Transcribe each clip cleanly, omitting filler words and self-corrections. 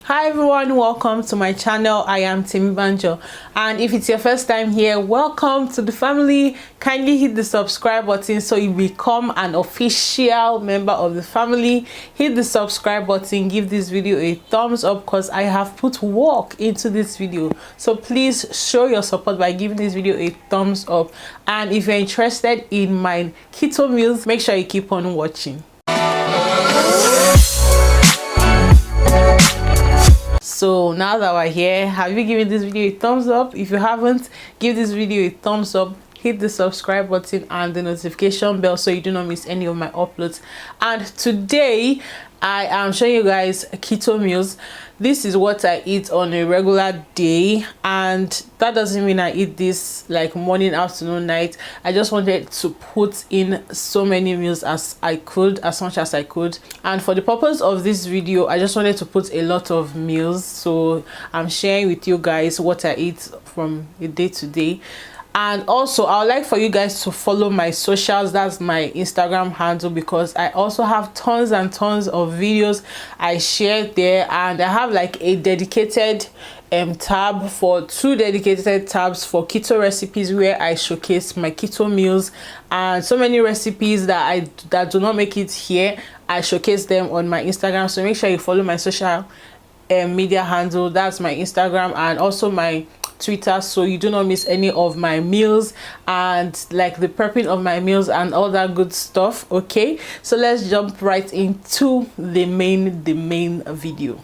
Hi everyone, welcome to my channel. I am Timi Banjo, and if it's your first time here, welcome to the family. Kindly hit the subscribe button so you become an official member of the family. Hit the subscribe button, give this video a thumbs up because I have put work into this video, so please show your support by giving this video a thumbs up. And if you're interested in my keto meals, make sure you keep on watching. So now that we're here, have you given this video a thumbs up? If you haven't, give this video a thumbs up, hit the subscribe button and the notification bell so you do not miss any of my uploads. And today I am showing you guys keto meals. This is what I eat on a regular day, and that doesn't mean I eat this like morning, afternoon, night. I just wanted to put in so many meals as I could, as much as I could. And for the purpose of this video, I just wanted to put a lot of meals, so I'm sharing with you guys what I eat from a day to day. And also I would like for you guys to follow my socials. That's my Instagram handle, because I also have tons and tons of videos I share there, and I have like a dedicated tab for two dedicated tabs for keto recipes where I showcase my keto meals, and so many recipes that do not make it here, I showcase them on my Instagram. So make sure you follow my social media handle. That's my Instagram and also my Twitter, so you do not miss any of my meals and like the prepping of my meals and all that good stuff. Okay, so let's jump right into the main video.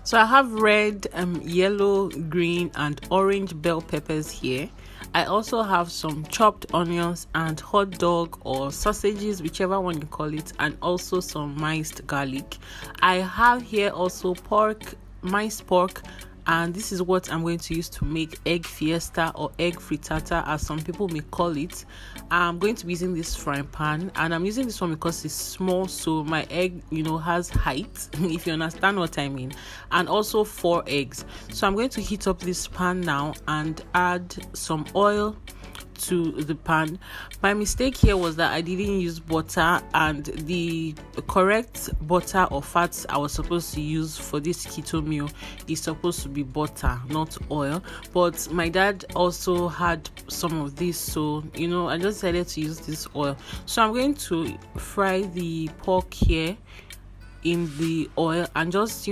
So I have red, yellow, green and orange bell peppers here. I also have some chopped onions and hot dog or sausages, whichever one you call it, and also some minced garlic. I have here also minced pork, and this is what I'm going to use to make egg fiesta or egg frittata, as some people may call it. I'm going to be using this frying pan, and I'm using this one because it's small, so my egg has height if you understand what I mean, and also 4 eggs. So I'm going to heat up this pan now and add some oil to the pan. My mistake here was that I didn't use butter, and the correct butter or fats I was supposed to use for this keto meal is supposed to be butter, not oil. But my dad also had some of this, so I just decided to use this oil. So I'm going to fry the pork here in the oil and just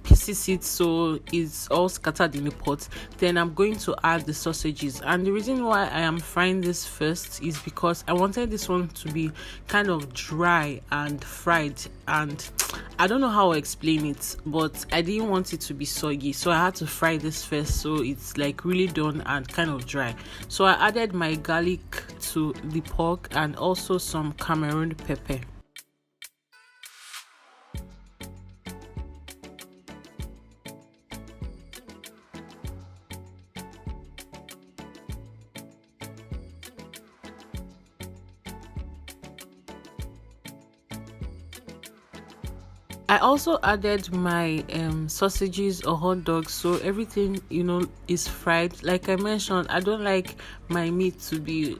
pieces it so it's all scattered in the pot. Then I'm going to add the sausages, and the reason why I am frying this first is because I wanted this one to be kind of dry and fried, and I don't know how I explain it, but I didn't want it to be soggy, so I had to fry this first so it's like really done and kind of dry. So I added my garlic to the pork and also some Cameroon pepper. I also added my sausages or hot dogs, so everything is fried. Like I mentioned, I don't like my meat to be,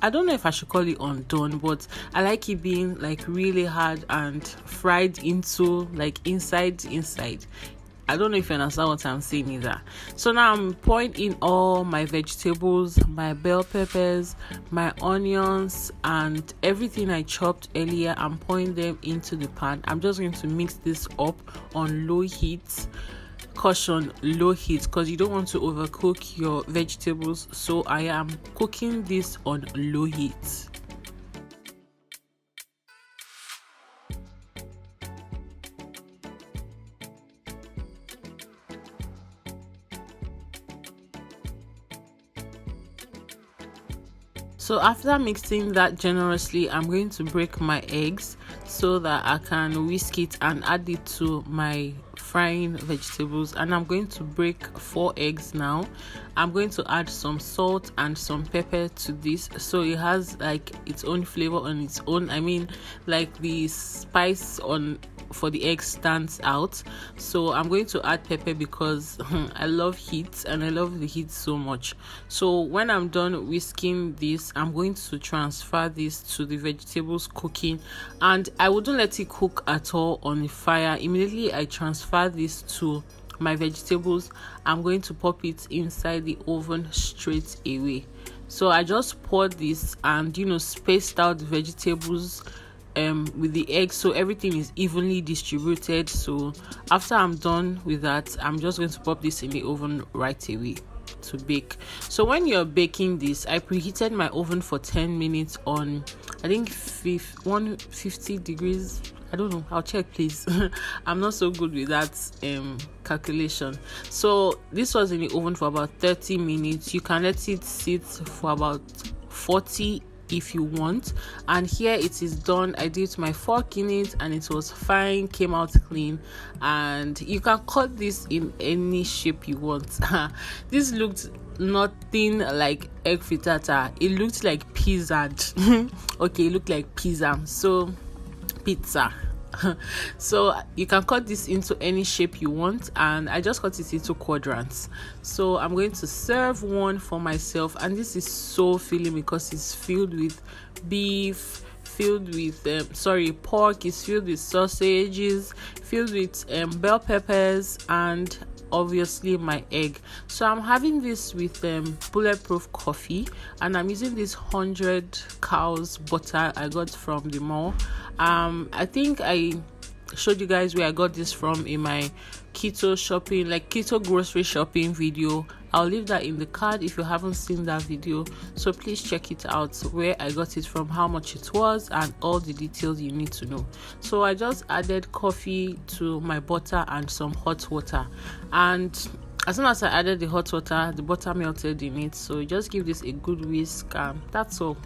I don't know if I should call it undone, but I like it being like really hard and fried into like inside. I don't know if you understand what I'm saying either. So now I'm pouring in all my vegetables, my bell peppers, my onions, and everything I chopped earlier. I'm pouring them into the pan. I'm just going to mix this up on low heat. Caution, low heat, because you don't want to overcook your vegetables. So I am cooking this on low heat. So after mixing that generously, I'm going to break my eggs so that I can whisk it and add it to my frying vegetables. And I'm going to break 4 eggs now. I'm going to add some salt and some pepper to this, so it has like its own flavor on its own. I mean, like the spice on for the egg stands out. So I'm going to add pepper because I love heat and I love the heat so much. So when I'm done whisking this, I'm going to transfer this to the vegetables cooking, and I wouldn't let it cook at all on the fire. Immediately I transfer this to my vegetables, I'm going to pop it inside the oven straight away. So I just poured this and spaced out the vegetables with the eggs so everything is evenly distributed. So after I'm done with that, I'm just going to pop this in the oven right away to bake. So when you're baking this, I preheated my oven for 10 minutes on, I think 150 degrees. I don't know, I'll check please. I'm not so good with that calculation. So this was in the oven for about 30 minutes. You can let it sit for about 40 if you want, and here it is done. I did my fork in it and it was fine, came out clean, and you can cut this in any shape you want. This looked nothing like egg frittata, it looked like pizza. Okay, it looked like pizza, so pizza. So you can cut this into any shape you want, and I just cut it into quadrants. So I'm going to serve one for myself, and this is so filling because it's filled with beef, filled with pork, is filled with sausages, filled with bell peppers, and obviously my egg. So I'm having this with bulletproof coffee, and I'm using this 100 cows butter I got from the mall. I think I showed you guys where I got this from in my keto grocery shopping video. I'll leave that in the card if you haven't seen that video, so please check it out, where I got it from, how much it was, and all the details you need to know. So I just added coffee to my butter and some hot water, and as soon as I added the hot water, the butter melted in it. So just give this a good whisk, and that's all.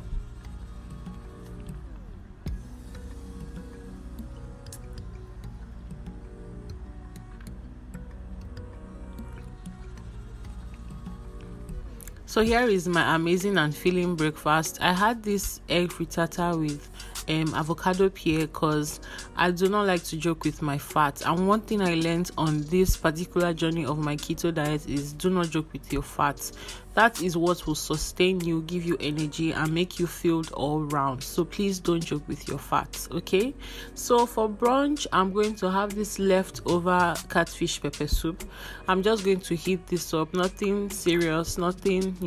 So here is my amazing and filling breakfast. I had this egg frittata with avocado pear because I do not like to joke with my fat. And one thing I learned on this particular journey of my keto diet is do not joke with your fat. That is what will sustain you, give you energy, and make you filled all round. So please don't joke with your fat, okay? So for brunch, I'm going to have this leftover catfish pepper soup. I'm just going to heat this up. Nothing serious, nothing,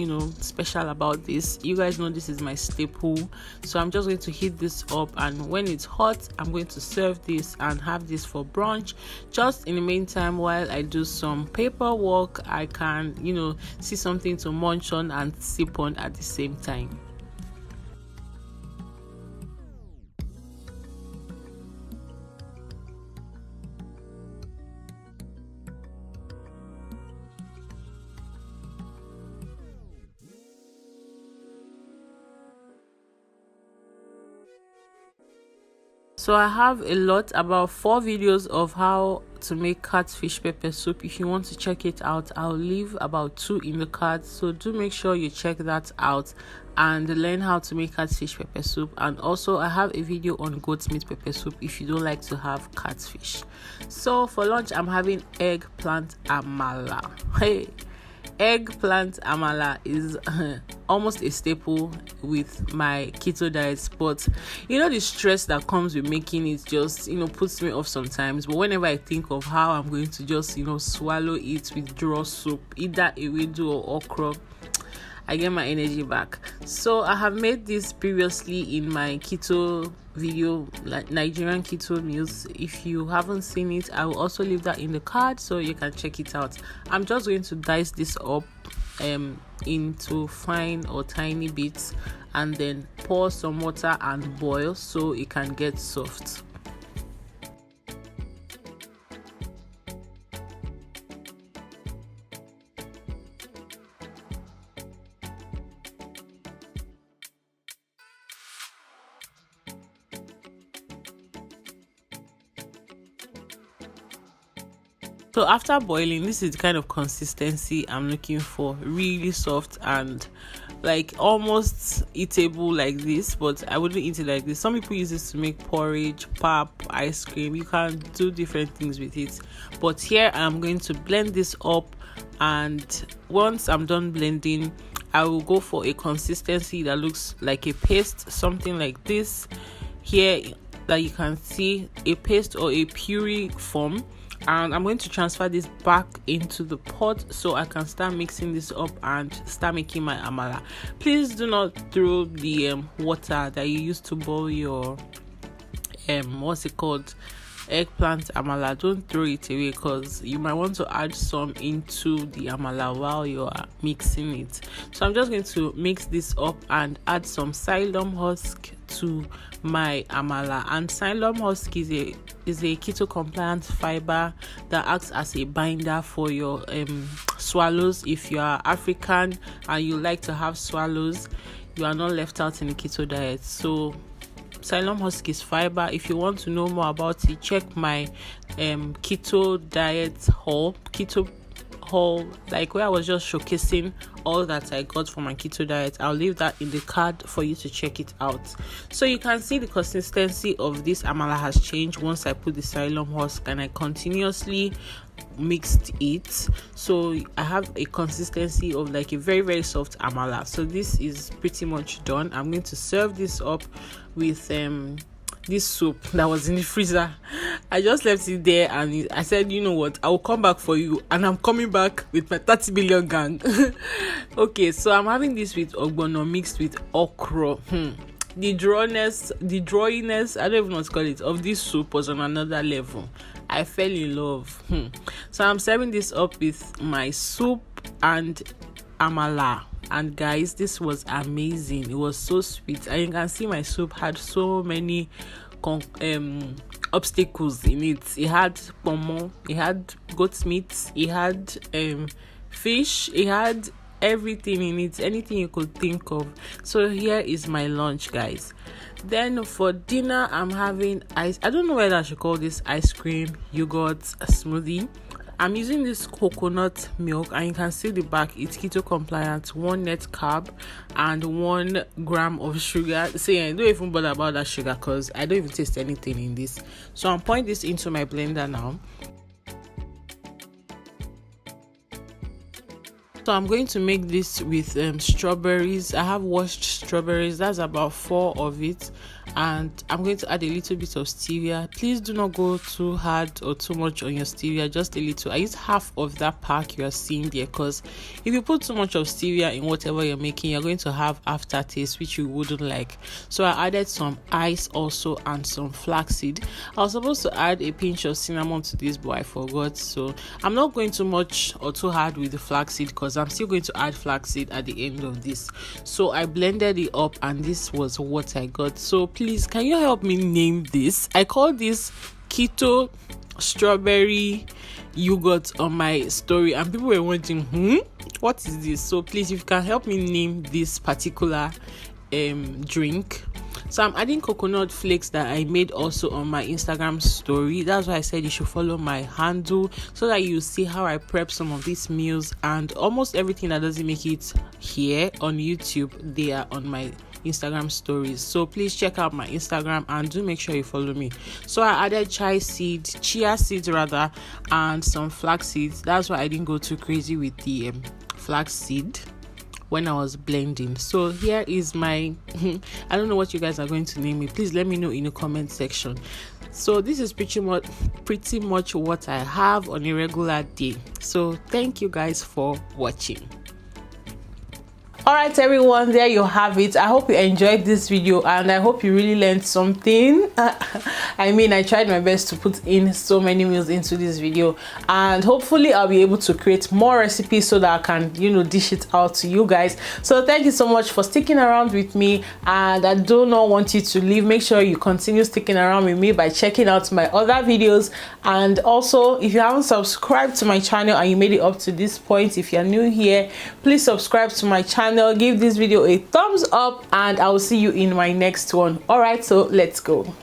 special about this. You guys know this is my staple. So I'm just going to heat this up, and when it's hot, I'm going to serve this and have this for brunch. Just in the meantime, while I do some paperwork, I can, see something to munch on and sip on at the same time. So I have about 4 videos of how to make catfish pepper soup. If you want to check it out, I'll leave about 2 in the card, so do make sure you check that out and learn how to make catfish pepper soup. And also I have a video on goat meat pepper soup if you don't like to have catfish. So for lunch, I'm having eggplant amala. Hey, eggplant amala is almost a staple with my keto diet, but the stress that comes with making it just puts me off sometimes. But whenever I think of how I'm going to just swallow it with draw soup, either ewedu or okra, I get my energy back. So I have made this previously in my keto video, like Nigerian keto meals. If you haven't seen it, I will also leave that in the card so you can check it out. I'm just going to dice this up into fine or tiny bits, and then pour some water and boil so it can get soft. So after boiling, this is the kind of consistency I'm looking for, really soft and like almost eatable like this, but I wouldn't eat it like this. Some people use this to make porridge, pap, ice cream. You can do different things with it, but here I'm going to blend this up, and once I'm done blending, I will go for a consistency that looks like a paste, something like this here, that you can see, a paste or a puree form. And I'm going to transfer this back into the pot so I can start mixing this up and start making my amala. Please do not throw the water that you used to boil your what's it called, eggplant amala. Don't throw it away, because you might want to add some into the amala while you are mixing it. So I'm just going to mix this up and add some psyllium husk to my amala. And psyllium husk is a keto compliant fiber that acts as a binder for your swallows. If you are African and you like to have swallows, you are not left out in the keto diet. So psyllium husk is fiber. If you want to know more about it, check my keto diet haul, like where I was just showcasing all that I got for my keto diet. I'll leave that in the card for you to check it out. So you can see the consistency of this amala has changed once I put the psyllium husk and I continuously mixed it. So I have a consistency of like a very, very soft amala. So this is pretty much done. I'm going to serve this up with this soup that was in the freezer. I just left it there, and I said, you know what, I will come back for you, and I'm coming back with my 30 billion gang. Okay, so I'm having this with ogbono mixed with okra. The drawiness, I don't even know what to call it, of this soup was on another level. I fell in love. So I'm serving this up with my soup and amala. And guys, this was amazing. It was so sweet, and you can see my soup had so many obstacles in it. It had pomo, it had goat meat, it had fish, it had everything in it, anything you could think of. So here is my lunch, guys. Then for dinner, I'm having I don't know whether I should call this ice cream yogurt smoothie. I'm using this coconut milk, and you can see the back, it's keto compliant, 1 net carb and 1 gram of sugar. So yeah, don't even bother about that sugar, because I don't even taste anything in this. So I'm pouring this into my blender now. So I'm going to make this with strawberries. I have washed strawberries, that's about 4 of it, and I'm going to add a little bit of stevia. Please do not go too hard or too much on your stevia, just a little. I use half of that pack you are seeing there, because if you put too much of stevia in whatever you're making, you're going to have aftertaste which you wouldn't like. So I added some ice also and some flaxseed. I was supposed to add a pinch of cinnamon to this, but I forgot. So I'm not going too much or too hard with the flaxseed, because I'm still going to add flaxseed at the end of this. So I blended it up, and this was what I got. So please, can you help me name this? I call this keto strawberry yogurt on my story, and people were wondering, what is this? So please, if you can help me name this particular drink. So I'm adding coconut flakes that I made also on my Instagram story. That's why I said you should follow my handle, so that you see how I prep some of these meals, and almost everything that doesn't make it here on YouTube, they are on my Instagram stories. So please check out my Instagram and do make sure you follow me. So I added chia seeds and some flax seeds. That's why I didn't go too crazy with the flax seed when I was blending. So here is my I don't know what you guys are going to name it. Please let me know in the comment section. So this is pretty much what I have on a regular day. So thank you guys for watching. All right, everyone, there you have it. I hope you enjoyed this video, and I hope you really learned something. I mean, I tried my best to put in so many meals into this video, and hopefully I'll be able to create more recipes so that I can, dish it out to you guys. So thank you so much for sticking around with me, and I do not want you to leave. Make sure you continue sticking around with me by checking out my other videos. And also, if you haven't subscribed to my channel and you made it up to this point, if you're new here, please subscribe to my channel, give this video a thumbs up, and I will see you in my next one. All right, so let's go.